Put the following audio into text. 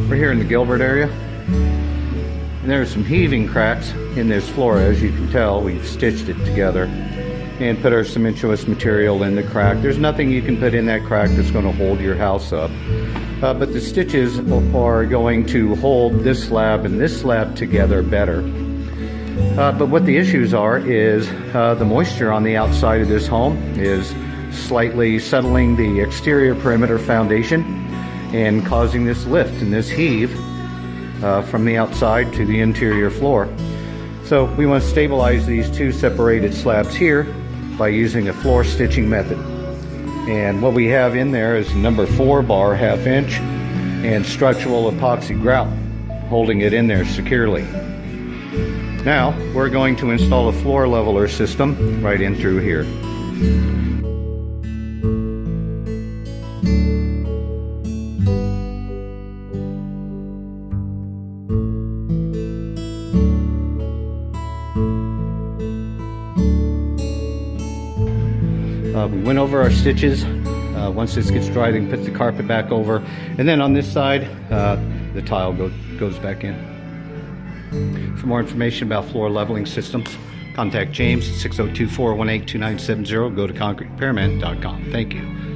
We're here in the Gilbert area, and there are some heaving cracks in this floor. As you can tell, we've stitched it together and put our cementous material in the crack. There's nothing you can put in that crack that's going to hold your house up, but the stitches are going to hold this slab and this slab together better. But what the issues are is the moisture on the outside of this home is slightly settling the exterior perimeter foundation and causing this lift and this heave from the outside to the interior floor. So we want to stabilize these two separated slabs here by using a floor stitching method. And what we have in there is number 4 bar 1/2 inch and structural epoxy grout holding it in there securely. Now we're going to install a floor leveler system right in through here. We went over our stitches. Once this gets dry, then put the carpet back over, and then on this side the tile goes back in. For more information about floor leveling systems, contact James at 602-418-2970. Go to concreterepairman.com. Thank you.